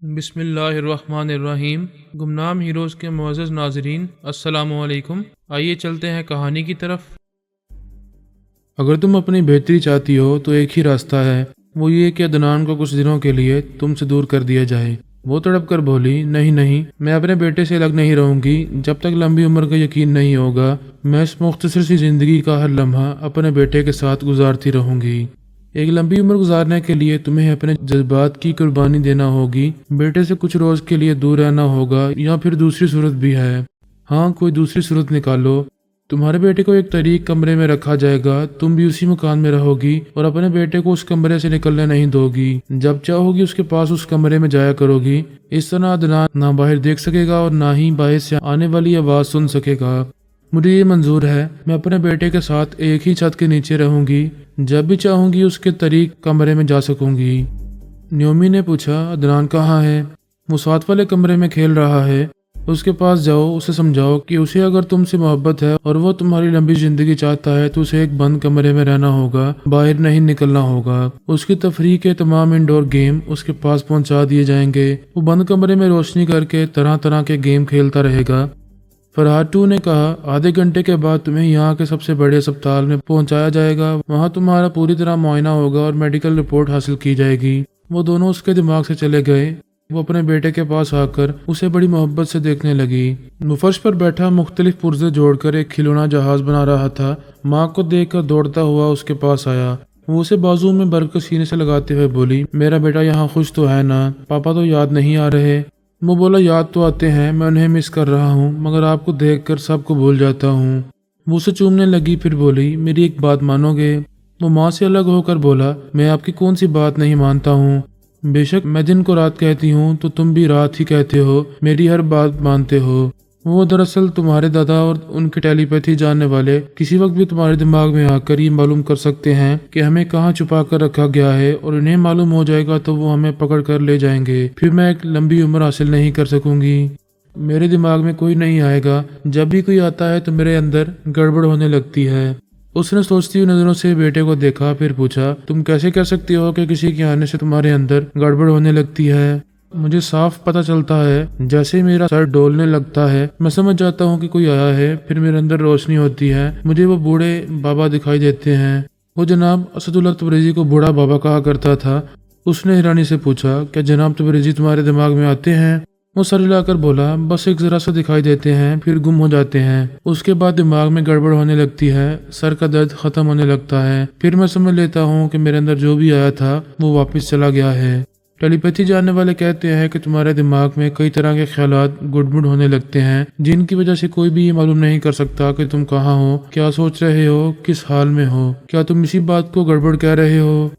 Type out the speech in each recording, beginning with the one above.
بسم اللہ الرحمن الرحیم۔ گمنام ہیروز کے معزز ناظرین، السلام علیکم۔ آئیے چلتے ہیں کہانی کی طرف۔ اگر تم اپنی بہتری چاہتی ہو تو ایک ہی راستہ ہے، وہ یہ کہ عدنان کو کچھ دنوں کے لیے تم سے دور کر دیا جائے۔ وہ تڑپ کر بولی، نہیں نہیں، میں اپنے بیٹے سے الگ نہیں رہوں گی جب تک لمبی عمر کا یقین نہیں ہوگا۔ میں اس مختصر سی زندگی کا ہر لمحہ اپنے بیٹے کے ساتھ گزارتی رہوں گی۔ ایک لمبی عمر گزارنے کے لیے تمہیں اپنے جذبات کی قربانی دینا ہوگی۔ بیٹے سے کچھ روز کے لیے دور رہنا ہوگا، یا پھر دوسری صورت بھی ہے۔ ہاں، کوئی دوسری صورت نکالو۔ تمہارے بیٹے کو ایک طریق کمرے میں رکھا جائے گا، تم بھی اسی مکان میں رہو گی اور اپنے بیٹے کو اس کمرے سے نکلنے نہیں دو گی۔ جب چاہو گی اس کے پاس اس کمرے میں جایا کرو گی۔ اس طرح عدنان نہ باہر دیکھ سکے گا اور نہ ہی باہر سے آنے والی آواز سن سکے گا۔ مجھے یہ منظور ہے، میں اپنے بیٹے کے ساتھ ایک ہی چھت کے نیچے رہوں گی، جب بھی چاہوں گی اس کے طریق کمرے میں جا سکوں گی۔ نیومی نے پوچھا، عدنان کہاں ہے؟ وہ ساتھ والے کمرے میں کھیل رہا ہے۔ اس کے پاس جاؤ، اسے سمجھاؤ کہ اسے اگر تم سے محبت ہے اور وہ تمہاری لمبی زندگی چاہتا ہے تو اسے ایک بند کمرے میں رہنا ہوگا، باہر نہیں نکلنا ہوگا۔ اس کی تفریح کے تمام انڈور گیم اس کے پاس پہنچا دیے جائیں گے۔ وہ بند کمرے میں روشنی کر کے طرح طرح کے گیم کھیلتا رہے گا۔ فرحات نے کہا، آدھے گھنٹے کے بعد تمہیں یہاں کے سب سے بڑے اسپتال میں پہنچایا جائے گا۔ وہاں تمہارا پوری طرح معائنہ ہوگا اور میڈیکل رپورٹ حاصل کی جائے گی۔ وہ دونوں اس کے دماغ سے چلے گئے۔ وہ اپنے بیٹے کے پاس آ کر اسے بڑی محبت سے دیکھنے لگی۔ وہ فرش پر بیٹھا مختلف پرزے جوڑ کر ایک کھلونا جہاز بنا رہا تھا۔ ماں کو دیکھ کر دوڑتا ہوا اس کے پاس آیا۔ وہ اسے بازو میں بر کر سینے سے لگاتے ہوئے بولی، میرا بیٹا یہاں خوش تو ہے نا؟ پاپا تو یاد نہیں آ رہے؟ وہ بولا، یاد تو آتے ہیں، میں انہیں مس کر رہا ہوں، مگر آپ کو دیکھ کر سب کو بھول جاتا ہوں۔ وہ اسے چومنے لگی، پھر بولی، میری ایک بات مانو گے؟ وہ ماں سے الگ ہو کر بولا، میں آپ کی کون سی بات نہیں مانتا ہوں؟ بے شک میں دن کو رات کہتی ہوں تو تم بھی رات ہی کہتے ہو، میری ہر بات مانتے ہو۔ وہ دراصل تمہارے دادا اور ان کے ٹیلی پیتھی جاننے والے کسی وقت بھی تمہارے دماغ میں آ کر یہ معلوم کر سکتے ہیں کہ ہمیں کہاں چھپا کر رکھا گیا ہے، اور انہیں معلوم ہو جائے گا تو وہ ہمیں پکڑ کر لے جائیں گے۔ پھر میں ایک لمبی عمر حاصل نہیں کر سکوں گی۔ میرے دماغ میں کوئی نہیں آئے گا، جب بھی کوئی آتا ہے تو میرے اندر گڑبڑ ہونے لگتی ہے۔ اس نے سوچتی ہوئی نظروں سے بیٹے کو دیکھا، پھر پوچھا، تم کیسے کہہ سکتی ہو کہ کسی کے آنے سے تمہارے اندر گڑبڑ ہونے لگتی ہے؟ مجھے صاف پتہ چلتا ہے، جیسے ہی میرا سر ڈولنے لگتا ہے میں سمجھ جاتا ہوں کہ کوئی آیا ہے، پھر میرے اندر روشنی ہوتی ہے، مجھے وہ بوڑھے بابا دکھائی دیتے ہیں۔ وہ جناب اسد اللہ تبریزی کو بوڑھا بابا کہا کرتا تھا۔ اس نے حیرانی سے پوچھا، کیا جناب تبریزی تمہارے دماغ میں آتے ہیں؟ وہ سر ہلا کر بولا، بس ایک ذرا سا دکھائی دیتے ہیں، پھر گم ہو جاتے ہیں۔ اس کے بعد دماغ میں گڑبڑ ہونے لگتی ہے، سر کا درد ختم ہونے لگتا ہے، پھر میں سمجھ لیتا ہوں کہ میرے اندر جو بھی آیا تھا وہ واپس چلا گیا ہے۔ ٹیلی پیتھی جاننے والے کہتے ہیں کہ تمہارے دماغ میں کئی طرح کے خیالات گڑبڑ ہونے لگتے ہیں، جن کی وجہ سے کوئی بھی یہ معلوم نہیں کر سکتا کہ تم کہاں ہو، کیا سوچ رہے ہو، کس حال میں ہو۔ کیا تم اسی بات کو گڑبڑ کہہ رہے ہو؟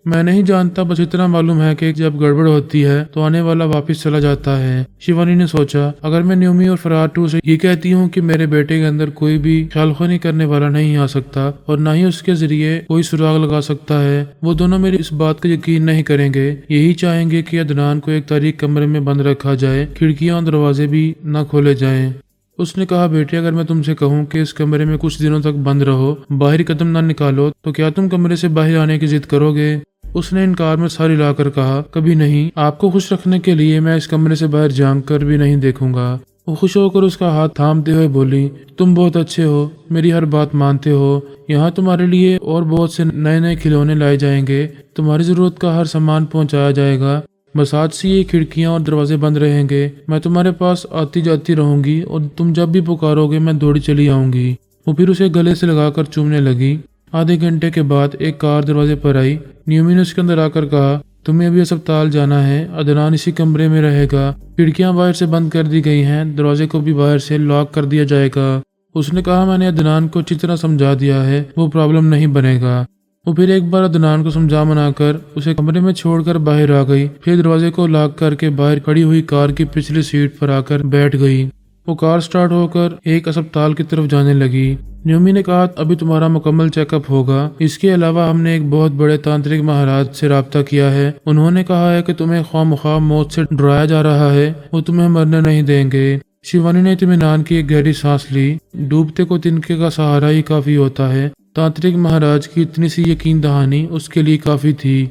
میں نہیں جانتا، بس اتنا معلوم ہے کہ جب گڑبڑ ہوتی ہے تو آنے والا واپس چلا جاتا ہے۔ شیوانی نے سوچا، اگر میں نیومی اور فرحاتو سے یہ کہتی ہوں کہ میرے بیٹے کے اندر کوئی بھی خیال خوانی کرنے والا نہیں آ سکتا اور نہ ہی اس کے ذریعے کوئی سراغ لگا سکتا ہے، وہ دونوں میری اس بات کا یقین نہیں کریں گے، یہی چاہیں گے کہ عدنان کو ایک تاریک کمرے میں بند رکھا جائے، کھڑکیاں اور دروازے بھی نہ کھولے جائیں۔ اس نے کہا، بیٹے اگر میں تم سے کہوں کہ اس کمرے میں کچھ دنوں تک بند رہو، باہر قدم نہ نکالو، تو کیا تم کمرے سے باہر آنے کی ضد کرو گے؟ اس نے انکار میں سر ہلا کر کہا، کبھی نہیں، آپ کو خوش رکھنے کے لیے میں اس کمرے سے باہر جھانک کر بھی نہیں دیکھوں گا۔ وہ خوش ہو کر اس کا ہاتھ تھامتے ہوئے بولی، تم بہت اچھے ہو، میری ہر بات مانتے ہو، یہاں تمہارے لیے اور بہت سے نئے نئے کھلونے لائے جائیں گے، تمہاری ضرورت کا ہر سامان پہنچایا جائے گا، بس آج سے یہ کھڑکیاں اور دروازے بند رہیں گے، میں تمہارے پاس آتی جاتی رہوں گی اور تم جب بھی پکارو گے میں دوڑی چلی آؤں گی۔ وہ پھر اسے گلے سے لگا کر چومنے لگی۔ آدھے گھنٹے کے بعد ایک کار دروازے پر آئی۔ نیومی نے اس کے اندر آ کر کہا، تمہیں ابھی اسپتال جانا ہے، عدنان اسی کمرے میں رہے گا، کھڑکیاں باہر سے بند کر دی گئی ہیں، دروازے کو بھی باہر سے لاک کر دیا جائے گا۔ اس نے کہا، میں نے عدنان کو اچھی طرح سمجھا دیا ہے، وہ پرابلم نہیں بنے گا۔ وہ پھر ایک بار عدنان کو سمجھا منا کر اسے کمرے میں چھوڑ کر باہر آ گئی، پھر دروازے کو لاک کر کے باہر کھڑی ہوئی کار کی پچھلی سیٹ پر آ کر بیٹھ گئی۔ وہ کار سٹارٹ ہو کر ایک اسپتال کی طرف جانے لگی۔ نیومی نے کہا، ابھی تمہارا مکمل چیک اپ ہوگا، اس کے علاوہ ہم نے ایک بہت بڑے تانترک مہاراج سے رابطہ کیا ہے، انہوں نے کہا ہے کہ تمہیں خواہ مخواہ موت سے ڈرایا جا رہا ہے، وہ تمہیں مرنے نہیں دیں گے۔ شیوانی نے اطمینان کی ایک گہری سانس لی، ڈوبتے کو تنکے کا سہارا ہی کافی ہوتا ہے، تانترک مہاراج کی اتنی سی یقین دہانی اس کے لیے کافی تھی۔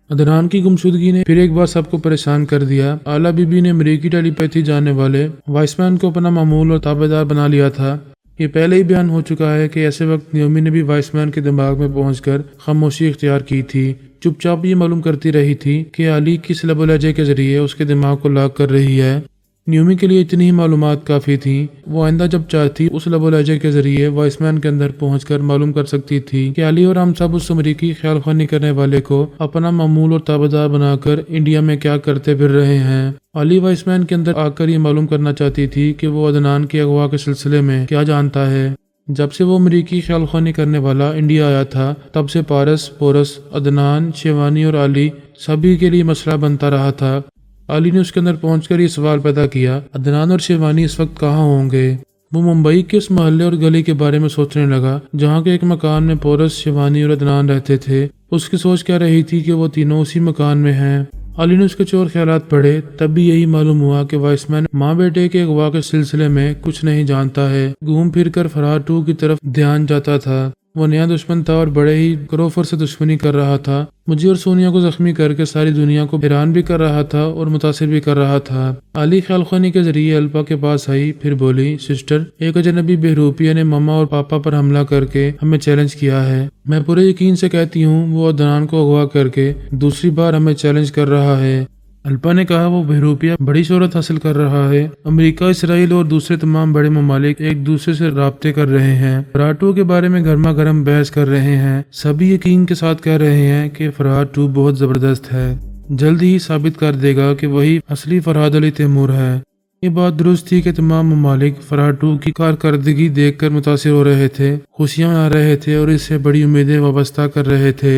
عدنان کی گمشدگی نے پھر ایک بار سب کو پریشان کر دیا۔ اعلیٰ بی بی نے امریکی ٹیلی پیتھی جاننے والے وائس مین کو اپنا معمول اور تابع دار بنا لیا تھا۔ یہ پہلے ہی بیان ہو چکا ہے کہ ایسے وقت نیومی نے بھی وائس مین کے دماغ میں پہنچ کر خاموشی اختیار کی تھی، چپ چاپ یہ معلوم کرتی رہی تھی کہ علی کس لب و لہجے کے ذریعے اس کے دماغ کو لاک کر رہی ہے۔ نیومی کے لیے اتنی ہی معلومات کافی تھیں۔ وہ آئندہ جب چاہتی اس لب و لہجے کے ذریعے وائس مین کے اندر پہنچ کر معلوم کر سکتی تھی کہ علی اور ہم سب اس امریکی خیال خوانی کرنے والے کو اپنا معمول اور تابع دار بنا کر انڈیا میں کیا کرتے پھر رہے ہیں۔ علی وائس مین کے اندر آ کر یہ معلوم کرنا چاہتی تھی کہ وہ عدنان کے اغوا کے سلسلے میں کیا جانتا ہے۔ جب سے وہ امریکی خیال خوانی کرنے والا انڈیا آیا تھا تب سے پارس، پورس، عدنان، شیوانی اور علی سبھی کے لیے مسئلہ بنتا رہا تھا۔ علی نے اس کے اندر پہنچ کر یہ سوال پیدا کیا، عدنان اور شیوانی اس وقت کہاں ہوں گے؟ وہ ممبئی کے اس محلے اور گلی کے بارے میں سوچنے لگا جہاں کے ایک مکان میں پورس، شیوانی اور عدنان رہتے تھے۔ اس کی سوچ کیا رہی تھی کہ وہ تینوں اسی مکان میں ہیں۔ علی نے اس کے چور خیالات پڑھے، تب بھی یہی معلوم ہوا کہ وائس مین ماں بیٹے کے اغوا کے سلسلے میں کچھ نہیں جانتا ہے۔ گھوم پھر کر فرار 2 کی طرف دھیان جاتا تھا۔ وہ نیا دشمن تھا اور بڑے ہی کروفر سے دشمنی کر رہا تھا۔ مجھے اور سونیا کو زخمی کر کے ساری دنیا کو حیران بھی کر رہا تھا اور متاثر بھی کر رہا تھا۔ علی خیال خوانی کے ذریعے الپا کے پاس آئی، پھر بولی، سسٹر، ایک اجنبی بہروپیہ نے ماما اور پاپا پر حملہ کر کے ہمیں چیلنج کیا ہے۔ میں پورے یقین سے کہتی ہوں وہ عدنان کو اغوا کر کے دوسری بار ہمیں چیلنج کر رہا ہے۔ الپا نے کہا، وہ بہروپیہ بڑی شہرت حاصل کر رہا ہے۔ امریکہ، اسرائیل اور دوسرے تمام بڑے ممالک ایک دوسرے سے رابطے کر رہے ہیں، فرار 2 کے بارے میں گرما گرم بحث کر رہے ہیں۔ سبھی یقین کے ساتھ کہہ رہے ہیں کہ فرار 2 بہت زبردست ہے، جلد ہی ثابت کر دے گا کہ وہی اصلی فرحاد علی تیمور ہے۔ یہ بات درست تھی کہ تمام ممالک فرار 2 کی کارکردگی دیکھ کر متاثر ہو رہے تھے، خوشیاں منا رہے تھے اور اس سے بڑی امیدیں وابستہ کر رہے تھے۔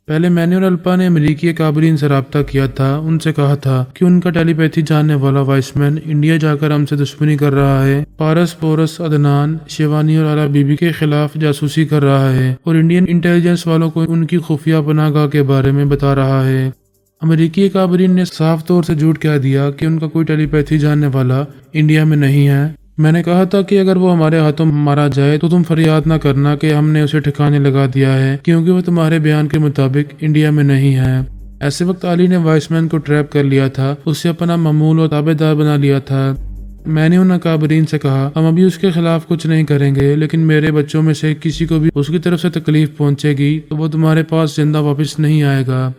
پہلے میں نے اور الپا نے امریکی اکابرین سے رابطہ کیا تھا، ان سے کہا تھا کہ ان کا ٹیلی پیتھی جاننے والا وائس مین انڈیا جا کر ہم سے دشمنی کر رہا ہے، پارس، پورس، عدنان، شیوانی اور اعلیٰ بی بی کے خلاف جاسوسی کر رہا ہے اور انڈین انٹیلیجنس والوں کو ان کی خفیہ پناہ گاہ کے بارے میں بتا رہا ہے۔ امریکی اکابرین نے صاف طور سے جھوٹ کہہ دیا کہ ان کا کوئی ٹیلی پیتھی جاننے والا انڈیا میں نہیں ہے۔ میں نے کہا تھا کہ اگر وہ ہمارے ہاتھوں مارا جائے تو تم فریاد نہ کرنا کہ ہم نے اسے ٹھکانے لگا دیا ہے، کیونکہ وہ تمہارے بیان کے مطابق انڈیا میں نہیں ہے۔ ایسے وقت علی نے وائس مین کو ٹریپ کر لیا تھا، اس سے اپنا معمول اور تابع دار بنا لیا تھا۔ میں نے ان اکابرین سے کہا، ہم ابھی اس کے خلاف کچھ نہیں کریں گے، لیکن میرے بچوں میں سے کسی کو بھی اس کی طرف سے تکلیف پہنچے گی تو وہ تمہارے پاس زندہ واپس نہیں آئے گا۔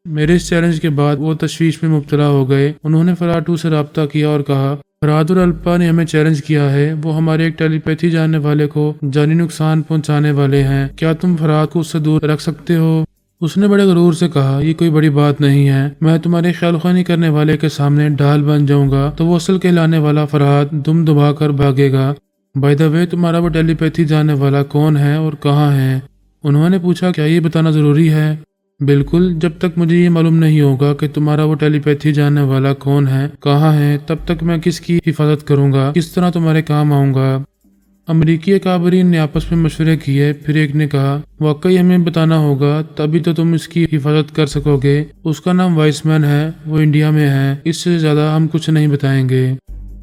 میرے اس چیلنج کے بعد وہ تشویش میں مبتلا ہو گئے۔ انہوں نے فرار 2 سے رابطہ کیا اور کہا، فرحاد اور الپا نے ہمیں چیلنج کیا ہے، وہ ہمارے ایک ٹیلی پیتھی جاننے والے کو جانی نقصان پہنچانے والے ہیں، کیا تم فرحاد کو اس سے دور رکھ سکتے ہو؟ اس نے بڑے غرور سے کہا، یہ کوئی بڑی بات نہیں ہے، میں تمہارے خیال خوانی کرنے والے کے سامنے ڈھال بن جاؤں گا تو وہ اصل کہلانے والا فرحاد دم دبا کر بھاگے گا۔ بائی دا وے، تمہارا وہ ٹیلی پیتھی جاننے والا کون ہے اور کہاں ہے؟ انہوں نے پوچھا، کیا یہ بتانا ضروری ہے؟ بالکل، جب تک مجھے یہ معلوم نہیں ہوگا کہ تمہارا وہ ٹیلی پیتھی جاننے والا کون ہے، کہاں ہے، تب تک میں کس کی حفاظت کروں گا، کس طرح تمہارے کام آؤں گا۔ امریکی اکابرین نے آپس میں مشورے کیے، پھر ایک نے کہا، واقعی ہمیں بتانا ہوگا، تبھی تو تم اس کی حفاظت کر سکو گے۔ اس کا نام وائس مین ہے، وہ انڈیا میں ہے، اس سے زیادہ ہم کچھ نہیں بتائیں گے۔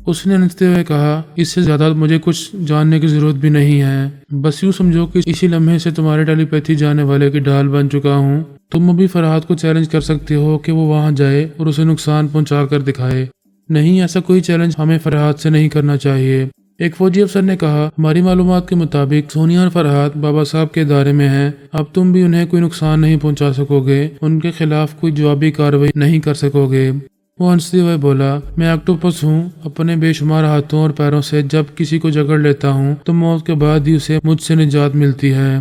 اس نے ہنستے ہوئے کہا، اس سے زیادہ مجھے کچھ جاننے کی ضرورت بھی نہیں ہے، بس یوں سمجھو کہ اسی لمحے سے تمہارے ٹیلی پیتھی جاننے والے کی ڈھال بن چکا ہوں۔ تم ابھی فرحاد کو چیلنج کر سکتے ہو کہ وہ وہاں جائے اور اسے نقصان پہنچا کر دکھائے۔ نہیں، ایسا کوئی چیلنج ہمیں فرحاد سے نہیں کرنا چاہیے۔ ایک فوجی افسر نے کہا، ہماری معلومات کے مطابق سونیا اور فرحاد بابا صاحب کے ادارے میں ہیں، اب تم بھی انہیں کوئی نقصان نہیں پہنچا سکو گے، ان کے خلاف کوئی جوابی کارروائی نہیں کر سکو گے۔ وہ ہنستے ہوئے بولا، میں آکٹوپس ہوں، اپنے بے شمار ہاتھوں اور پیروں سے جب کسی کو جکڑ لیتا ہوں تو موت کے بعد ہی اسے مجھ سے نجات ملتی ہے۔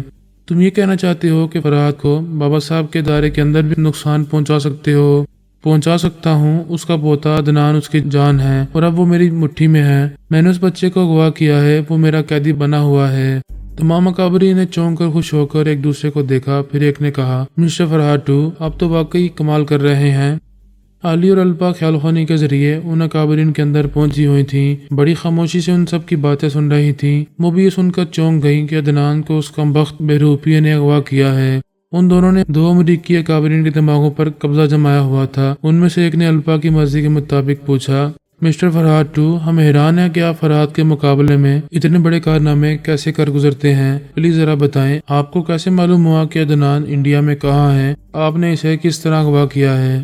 تم یہ کہنا چاہتے ہو کہ فرحاد کو بابا صاحب کے ادارے کے اندر بھی نقصان پہنچا سکتے ہو؟ پہنچا سکتا ہوں، اس کا پوتا عدنان اس کی جان ہے اور اب وہ میری مٹھی میں ہے۔ میں نے اس بچے کو اغوا کیا ہے، وہ میرا قیدی بنا ہوا ہے۔ تمام اکابرین نے چونک کر خوش ہو کر ایک دوسرے کو دیکھا، پھر ایک نے کہا، مسٹر فرحاد 2 آپ تو واقعی کمال کر رہے ہیں۔ علی اور الپا خیال خوانی کے ذریعے ان اکابرین کے اندر پہنچی ہوئی تھیں، بڑی خاموشی سے ان سب کی باتیں سن رہی تھیں۔ وہ بھی یہ سن کر چونک گئیں کہ عدنان کو اس کمبخت بہروپیہ نے اغوا کیا ہے۔ ان دونوں نے 2 امریکی اکابرین کے دماغوں پر قبضہ جمایا ہوا تھا۔ ان میں سے ایک نے الپا کی مرضی کے مطابق پوچھا، مسٹر فرحات ٹو، ہم حیران ہیں کہ آپ فرحات کے مقابلے میں اتنے بڑے کارنامے کیسے کر گزرتے ہیں۔ پلیز ذرا بتائیں، آپ کو کیسے معلوم ہوا کہ عدنان انڈیا میں کہاں ہے؟ آپ نے اسے کس طرح اغوا کیا ہے؟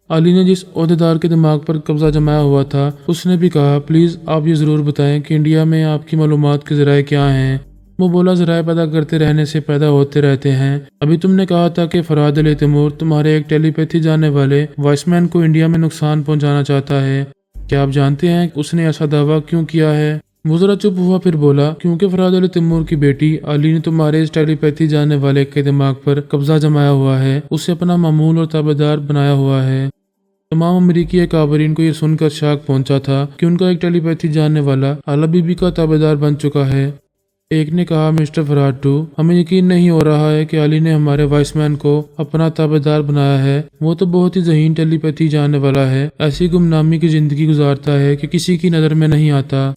علی نے جس عہدیدار کے دماغ پر قبضہ جمایا ہوا تھا اس نے بھی کہا، پلیز آپ یہ ضرور بتائیں کہ انڈیا میں آپ کی معلومات کے ذرائع کیا ہیں؟ وہ بولا، ذرائع پیدا کرتے رہنے سے پیدا ہوتے رہتے ہیں۔ ابھی تم نے کہا تھا کہ فرحات علی تیمور تمہارے ایک ٹیلی پیتھی جاننے والے وائس مین کو انڈیا میں نقصان پہنچانا چاہتا ہے۔ کیا آپ جانتے ہیں اس نے ایسا دعویٰ کیوں کیا ہے؟ وہ ذرا چپ ہوا، پھر بولا، کیونکہ فرحات علی تیمور کی بیٹی علی نے تمہارے اس ٹیلی پیتھی جاننے والے کے دماغ پر قبضہ جمایا ہوا ہے، اسے اپنا معمول اور تابعدار بنایا ہوا ہے۔ تمام امریکی اکابرین کو یہ سن کر شاک پہنچا تھا کہ ان کا ایک ٹیلی پیتھی جاننے والا اعلیٰ بی بی کا تابعدار بن چکا ہے۔ ایک نے کہا، مسٹر فرحات ٹو، ہمیں یقین نہیں ہو رہا ہے کہ علی نے ہمارے وائس مین کو اپنا تابعدار بنایا ہے۔ وہ تو بہت ہی ذہین ٹیلی پیتھی جاننے والا ہے، ایسی گمنامی کی زندگی گزارتا ہے کہ کسی کی نظر میں نہیں آتا۔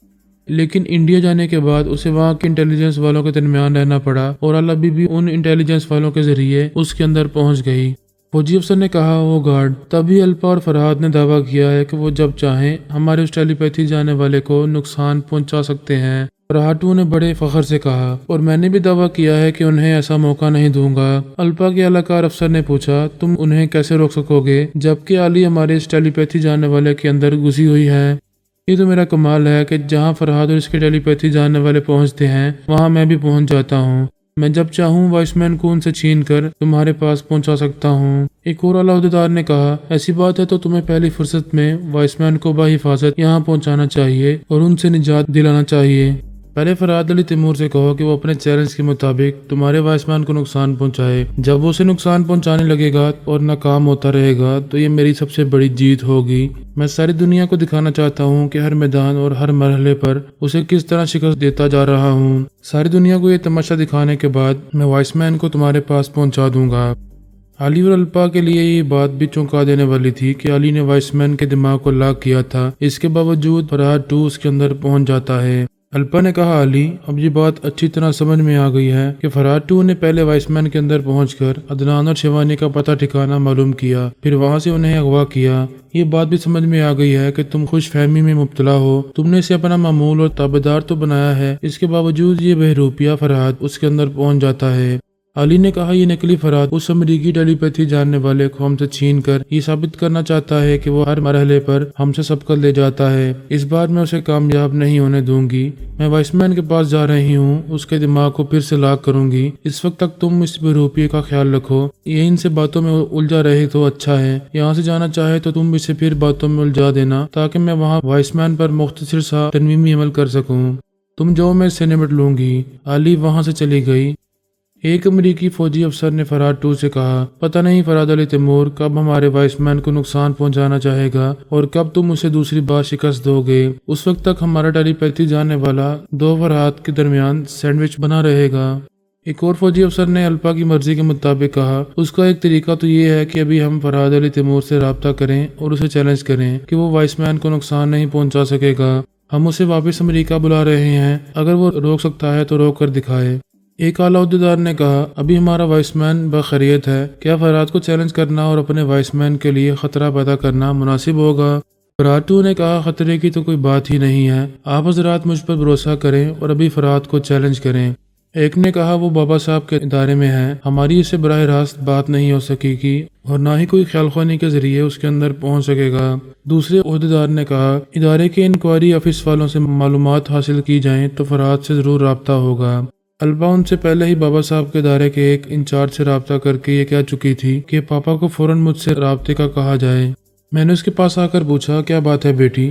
لیکن انڈیا جانے کے بعد اسے وہاں کے انٹیلیجنس والوں کے درمیان رہنا پڑا اور اعلیٰ بی بی ان انٹیلیجنس والوں کے ذریعے اس کے اندر پہنچ گئی۔ فوجی افسر نے کہا، وہ گارڈ۔ تبھی الپا اور فرحات نے دعویٰ کیا ہے کہ وہ جب چاہیں ہمارے اس ٹیلی پیتھی جانے والے کو نقصان پہنچا سکتے ہیں۔ فرحات ٹو نے بڑے فخر سے کہا، اور میں نے بھی دعویٰ کیا ہے کہ انہیں ایسا موقع نہیں دوں گا۔ الپا کے اعلی کار افسر نے پوچھا، تم انہیں کیسے روک سکو گے جبکہ علی ہمارے اس ٹیلی پیتھی جاننے والے کے اندر گھسی ہوئی ہے؟ یہ تو میرا کمال ہے کہ جہاں فرحات اور اس کے ٹیلی پیتھی جاننے والے پہنچتے ہیں وہاں میں بھی پہنچ جاتا ہوں۔ میں جب چاہوں وائس مین کو ان سے چھین کر تمہارے پاس پہنچا سکتا ہوں۔ ایک اور اعلیٰ عہدیدار نے کہا، ایسی بات ہے تو تمہیں پہلی فرصت میں وائس مین کو بحفاظت یہاں پہنچانا چاہیے اور ان سے نجات دلانا چاہیے۔ پہلے فرحات علی تیمور سے کہو کہ وہ اپنے چیلنج کے مطابق تمہارے وائس مین کو نقصان پہنچائے۔ جب وہ اسے نقصان پہنچانے لگے گا اور ناکام ہوتا رہے گا تو یہ میری سب سے بڑی جیت ہوگی۔ میں ساری دنیا کو دکھانا چاہتا ہوں کہ ہر میدان اور ہر مرحلے پر اسے کس طرح شکست دیتا جا رہا ہوں۔ ساری دنیا کو یہ تماشا دکھانے کے بعد میں وائس مین کو تمہارے پاس پہنچا دوں گا۔ علی اور الپا کے لیے یہ بات بھی چونکا دینے والی تھی کہ علی نے وائس مین کے دماغ کو لاک کیا تھا، اس کے باوجود فرحات ٹو اس کے اندر پہنچ جاتا ہے۔ الپا نے کہا، علی، اب یہ بات اچھی طرح سمجھ میں آ گئی ہے کہ فرحات ٹو نے پہلے وائس مین کے اندر پہنچ کر عدنان اور شیوانی کا پتہ ٹھکانہ معلوم کیا، پھر وہاں سے انہیں اغوا کیا۔ یہ بات بھی سمجھ میں آ گئی ہے کہ تم خوش فہمی میں مبتلا ہو، تم نے اسے اپنا معمول اور تابعدار تو بنایا ہے، اس کے باوجود یہ بہروپیہ فرحات اس کے اندر پہنچ جاتا ہے۔ علی نے کہا، یہ نقلی فرحات اس امریکی ٹیلی پیتھی جاننے والے کو ہم سے چھین کر یہ ثابت کرنا چاہتا ہے کہ وہ ہر مرحلے پر ہم سے سبقت لے جاتا ہے۔ اس بار میں اسے کامیاب نہیں ہونے دوں گی۔ میں وائس مین کے پاس جا رہی ہوں، اس کے دماغ کو پھر سے لاک کروں گی۔ اس وقت تک تم اس بہروپیے کا خیال رکھو، یہ ان سے باتوں میں الجھا رہے تو اچھا ہے، یہاں سے جانا چاہے تو تم اسے پھر باتوں میں الجھا دینا تاکہ میں وہاں وائس مین پر مختصر سا ترمیمی عمل کر سکوں۔ تم جو میں اس سے نمٹ لوں گی۔ علی وہاں سے چلی گئی۔ ایک امریکی فوجی افسر نے فرحات ٹو سے کہا، پتہ نہیں فرحات علی تیمور کب ہمارے وائس مین کو نقصان پہنچانا چاہے گا اور کب تم اسے دوسری بار شکست دو گے۔ اس وقت تک ہمارا ٹیلی پیتھی جاننے والا دو فرحات کے درمیان سینڈوچ بنا رہے گا۔ ایک اور فوجی افسر نے الپا کی مرضی کے مطابق کہا، اس کا ایک طریقہ تو یہ ہے کہ ابھی ہم فرحات علی تیمور سے رابطہ کریں اور اسے چیلنج کریں کہ وہ وائس مین کو نقصان نہیں پہنچا سکے گا۔ ہم اسے واپس امریکہ بلا رہے ہیں، اگر وہ روک سکتا ہے تو روک کر دکھائے۔ ایک اعلیٰ عہدیدار نے کہا، ابھی ہمارا وائس مین بخیریت ہے، کیا فرحات کو چیلنج کرنا اور اپنے وائس مین کے لیے خطرہ پیدا کرنا مناسب ہوگا؟ فرحات ٹو نے کہا، خطرے کی تو کوئی بات ہی نہیں ہے، آپ حضرات مجھ پر بھروسہ کریں اور ابھی فرحات کو چیلنج کریں۔ ایک نے کہا، وہ بابا صاحب کے ادارے میں ہے، ہماری اس سے براہ راست بات نہیں ہو سکے گی اور نہ ہی کوئی خیال خوانی کے ذریعے اس کے اندر پہنچ سکے گا۔ دوسرے عہدیدار نے کہا، ادارے کے انکوائری آفس والوں سے معلومات حاصل کی جائیں تو فرحات سے ضرور رابطہ ہوگا۔ الپا ان سے پہلے ہی بابا صاحب کے ادارے کے ایک انچارج سے رابطہ کر کے یہ کہہ چکی تھی کہ پاپا کو فوراً مجھ سے رابطے کا کہا جائے۔ میں نے اس کے پاس آ کر پوچھا، کیا بات ہے بیٹی؟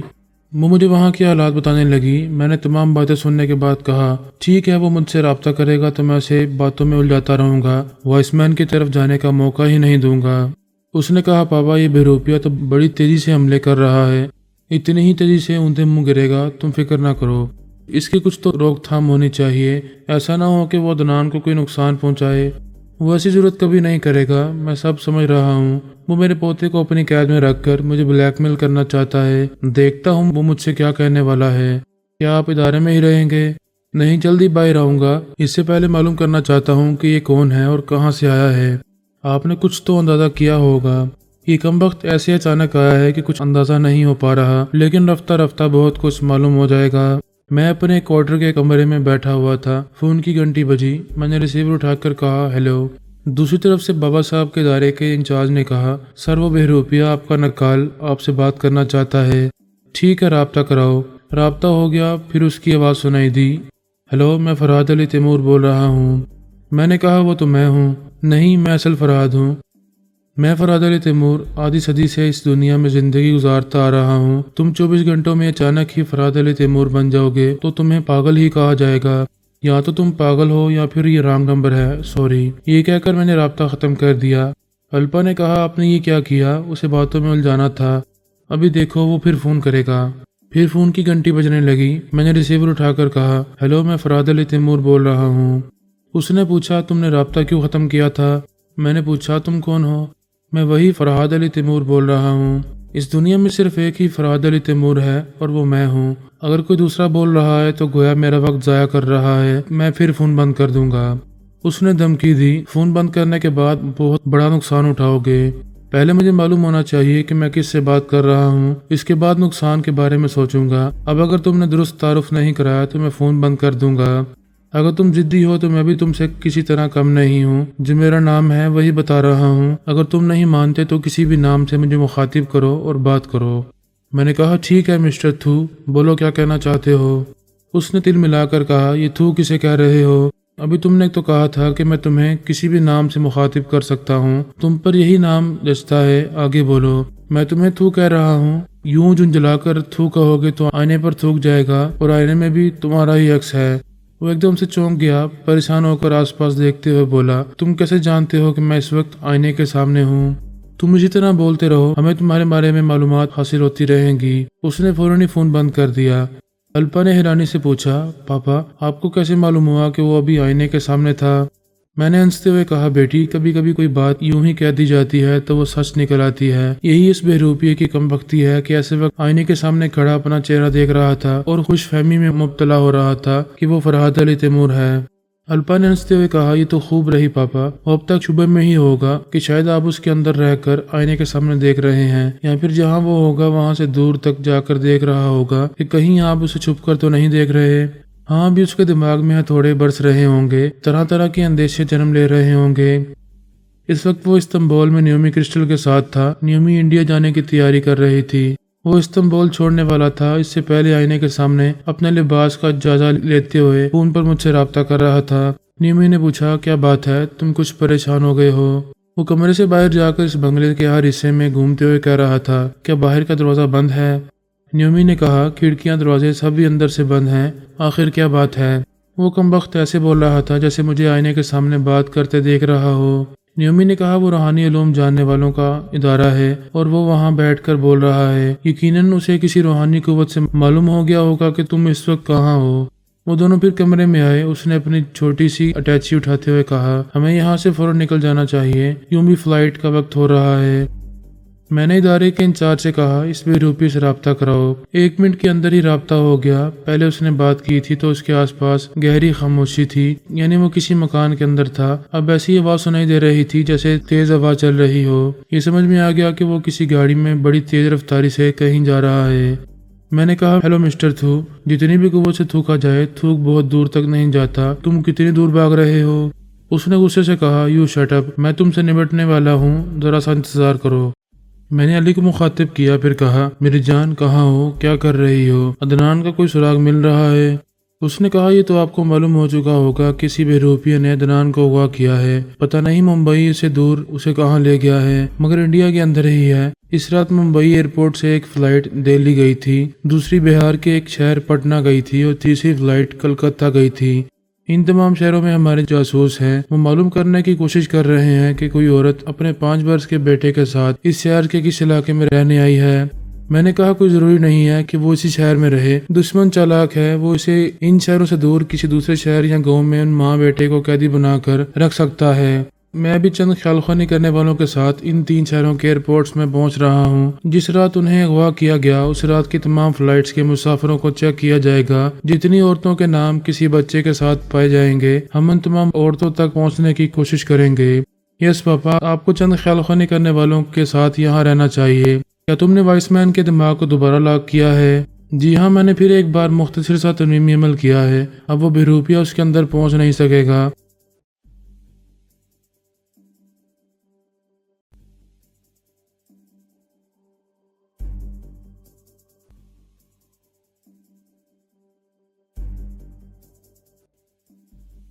وہ مجھے وہاں کے حالات بتانے لگی۔ میں نے تمام باتیں سننے کے بعد کہا، ٹھیک ہے، وہ مجھ سے رابطہ کرے گا تو میں اسے باتوں میں الجھاتا رہوں گا، وائس مین کی طرف جانے کا موقع ہی نہیں دوں گا۔ اس نے کہا، پاپا، یہ بہروپیہ تو بڑی تیزی سے حملے کر رہا ہے، اتنی ہی تیزی سے اونھے منہ گرے گا، تم فکر نہ کرو۔ اس کی کچھ تو روک تھام ہونی چاہیے، ایسا نہ ہو کہ وہ عدنان کو کوئی نقصان پہنچائے۔ وہ ایسی ضرورت کبھی نہیں کرے گا، میں سب سمجھ رہا ہوں۔ وہ میرے پوتے کو اپنی قید میں رکھ کر مجھے بلیک میل کرنا چاہتا ہے، دیکھتا ہوں وہ مجھ سے کیا کہنے والا ہے۔ کیا آپ ادارے میں ہی رہیں گے؟ نہیں، جلدی باہر آؤں گا۔ اس سے پہلے معلوم کرنا چاہتا ہوں کہ یہ کون ہے اور کہاں سے آیا ہے۔ آپ نے کچھ تو اندازہ کیا ہوگا۔ یہ کمبخت ایسے اچانک آیا ہے کہ کچھ اندازہ نہیں ہو پا رہا، لیکن رفتہ رفتہ بہت کچھ معلوم ہو جائے گا۔ میں اپنے کوارٹر کے کمرے میں بیٹھا ہوا تھا، فون کی گھنٹی بجی، میں نے ریسیور اٹھا کر کہا ہیلو۔ دوسری طرف سے بابا صاحب کے ادارے کے انچارج نے کہا سر وہ بہروپیہ آپ کا نقال آپ سے بات کرنا چاہتا ہے۔ ٹھیک ہے رابطہ کراؤ۔ رابطہ ہو گیا، پھر اس کی آواز سنائی دی، ہیلو میں فرحاد علی تیمور بول رہا ہوں۔ میں نے کہا وہ تو میں ہوں۔ نہیں میں اصل فرحاد ہوں۔ میں فرحاد علی تیمور آدھی صدی سے اس دنیا میں زندگی گزارتا آ رہا ہوں۔ تم 24 گھنٹوں میں اچانک ہی فرحاد علی تیمور بن جاؤ گے تو تمہیں پاگل ہی کہا جائے گا۔ یا تو تم پاگل ہو یا پھر یہ رانگ نمبر ہے، سوری۔ یہ کہہ کر میں نے رابطہ ختم کر دیا۔ الپا نے کہا آپ نے یہ کیا کیا؟ اسے باتوں میں الجھانا تھا۔ ابھی دیکھو وہ پھر فون کرے گا۔ پھر فون کی گھنٹی بجنے لگی۔ میں نے ریسیور اٹھا کر کہا ہیلو میں فرحاد علی تیمور بول رہا ہوں۔ اس نے پوچھا تم نے رابطہ کیوں ختم کیا تھا؟ میں نے پوچھا تم کون ہو؟ میں وہی فرحاد علی تیمور بول رہا ہوں۔ اس دنیا میں صرف ایک ہی فرحاد علی تیمور ہے اور وہ میں ہوں۔ اگر کوئی دوسرا بول رہا ہے تو گویا میرا وقت ضائع کر رہا ہے، میں پھر فون بند کر دوں گا۔ اس نے دھمکی دی فون بند کرنے کے بعد بہت بڑا نقصان اٹھاؤ گے۔ پہلے مجھے معلوم ہونا چاہیے کہ میں کس سے بات کر رہا ہوں، اس کے بعد نقصان کے بارے میں سوچوں گا۔ اب اگر تم نے درست تعارف نہیں کرایا تو میں فون بند کر دوں گا۔ اگر تم ضدی ہو تو میں بھی تم سے کسی طرح کم نہیں ہوں، جو میرا نام ہے وہی بتا رہا ہوں۔ اگر تم نہیں مانتے تو کسی بھی نام سے مجھے مخاطب کرو اور بات کرو۔ میں نے کہا ٹھیک ہے مسٹر تھو، بولو کیا کہنا چاہتے ہو۔ اس نے تل ملا کر کہا یہ تھو کسے کہہ رہے ہو؟ ابھی تم نے تو کہا تھا کہ میں تمہیں کسی بھی نام سے مخاطب کر سکتا ہوں، تم پر یہی نام جچتا ہے، آگے بولو۔ میں تمہیں تھو کہہ رہا ہوں، یوں جھنجھلا کر تھو کہو گے تو آئینے پر تھوک جائے گا اور آئینے میں بھی تمہارا ہی عکس ہے۔ وہ ایک دم سے چونک گیا، پریشان ہو کر آس پاس دیکھتے ہوئے بولا تم کیسے جانتے ہو کہ میں اس وقت آئینے کے سامنے ہوں؟ تم اسی طرح بولتے رہو، ہمیں تمہارے بارے میں معلومات حاصل ہوتی رہیں گی۔ اس نے فوراً ہی فون بند کر دیا۔ الپا نے حیرانی سے پوچھا پاپا آپ کو کیسے معلوم ہوا کہ وہ ابھی آئینے کے سامنے تھا؟ میں نے ہنستے ہوئے کہا بیٹی کبھی کبھی کوئی بات یوں ہی کہہ دی جاتی ہے تو وہ سچ نکل آتی ہے۔ یہی اس بہروپیے کی کم بختی ہے کہ ایسے وقت آئینے کے سامنے کھڑا اپنا چہرہ دیکھ رہا تھا اور خوش فہمی میں مبتلا ہو رہا تھا کہ وہ فرحاد علی تیمور ہے۔ الپا نے ہنستے ہوئے کہا یہ تو خوب رہی پاپا، وہ اب تک شبہ میں ہی ہوگا کہ شاید آپ اس کے اندر رہ کر آئینے کے سامنے دیکھ رہے ہیں، یا پھر جہاں وہ ہوگا وہاں سے دور تک جا کر دیکھ رہا ہوگا کہ کہیں آپ اسے چھپ کر تو نہیں دیکھ رہے۔ ہاں بھی اس کے دماغ میں ہتھوڑے برس رہے ہوں گے، طرح طرح کے اندیشے جنم لے رہے ہوں گے۔ اس وقت وہ استنبول میں نیومی کرسٹل کے ساتھ تھا۔ نیومی انڈیا جانے کی تیاری کر رہی تھی۔ وہ استنبول چھوڑنے والا تھا، اس سے پہلے آئینے کے سامنے اپنے لباس کا جائزہ لیتے ہوئے فون پر مجھ سے رابطہ کر رہا تھا۔ نیومی نے پوچھا کیا بات ہے، تم کچھ پریشان ہو گئے ہو؟ وہ کمرے سے باہر جا کر اس بنگلے کے ہر حصے میں گھومتے ہوئے کہہ رہا تھا کیا باہر کا دروازہ بند ہے؟ نیومی نے کہا کھڑکیاں دروازے سبھی اندر سے بند ہیں، آخر کیا بات ہے؟ وہ کمبخت ایسے بول رہا تھا جیسے مجھے آئینے کے سامنے بات کرتے دیکھ رہا ہو۔ نیومی نے کہا وہ روحانی علوم جاننے والوں کا ادارہ ہے اور وہ وہاں بیٹھ کر بول رہا ہے، یقیناً اسے کسی روحانی قوت سے معلوم ہو گیا ہوگا کہ تم اس وقت کہاں ہو۔ وہ دونوں پھر کمرے میں آئے۔ اس نے اپنی چھوٹی سی اٹیچی اٹھاتے ہوئے کہا ہمیں یہاں سے فوراً نکل جانا چاہیے، یوں بھی فلائٹ کا وقت ہو رہا ہے۔ میں نے ادارے کے انچارج سے کہا اس بہروپیے سے رابطہ کراؤ۔ 1 منٹ کے اندر ہی رابطہ ہو گیا۔ پہلے اس نے بات کی تھی تو اس کے آس پاس گہری خاموشی تھی، یعنی وہ کسی مکان کے اندر تھا۔ اب ایسی آواز سنائی دے رہی تھی جیسے تیز ہوا چل رہی ہو۔ یہ سمجھ میں آ گیا کہ وہ کسی گاڑی میں بڑی تیز رفتاری سے کہیں جا رہا ہے۔ میں نے کہا ہیلو مسٹر تھو، جتنی بھی قوت سے تھوکا جائے تھوک بہت دور تک نہیں جاتا، تم کتنی دور بھاگ رہے ہو؟ اس نے غصے سے کہا یو شٹ اپ، میں تم سے نمٹنے والا ہوں، ذرا سا انتظار کرو۔ میں نے علی کو مخاطب کیا، پھر کہا میری جان کہاں ہو، کیا کر رہی ہو؟ عدنان کا کوئی سراغ مل رہا ہے؟ اس نے کہا یہ تو آپ کو معلوم ہو چکا ہوگا، کسی بہروپیے نے عدنان کو اغوا کیا ہے، پتہ نہیں ممبئی سے دور اسے کہاں لے گیا ہے، مگر انڈیا کے اندر ہی ہے۔ اس رات ممبئی ایئرپورٹ سے ایک فلائٹ دہلی گئی تھی، دوسری بہار کے ایک شہر پٹنہ گئی تھی اور تیسری فلائٹ کلکتہ گئی تھی۔ ان تمام شہروں میں ہمارے جاسوس ہیں، وہ معلوم کرنے کی کوشش کر رہے ہیں کہ کوئی عورت اپنے 5 برس کے بیٹے کے ساتھ اس شہر کے کس علاقے میں رہنے آئی ہے۔ میں نے کہا کوئی ضروری نہیں ہے کہ وہ اسی شہر میں رہے، دشمن چالاک ہے، وہ اسے ان شہروں سے دور کسی دوسرے شہر یا گاؤں میں ان ماں بیٹے کو قیدی بنا کر رکھ سکتا ہے۔ میں بھی چند خیال خوانی کرنے والوں کے ساتھ ان 3 شہروں کے ایئرپورٹس میں پہنچ رہا ہوں۔ جس رات انہیں اغوا کیا گیا اس رات کی تمام فلائٹس کے مسافروں کو چیک کیا جائے گا۔ جتنی عورتوں کے نام کسی بچے کے ساتھ پائے جائیں گے ہم ان تمام عورتوں تک پہنچنے کی کوشش کریں گے۔ یس پاپا، آپ کو چند خیال خوانی کرنے والوں کے ساتھ یہاں رہنا چاہیے۔ کیا تم نے وائس مین کے دماغ کو دوبارہ لاک کیا ہے؟ جی ہاں، میں نے پھر ایک بار مختصر سا ترمیمی عمل کیا ہے۔ اب وہ بہروپیہ اس کے اندر پہنچ نہیں سکے گا۔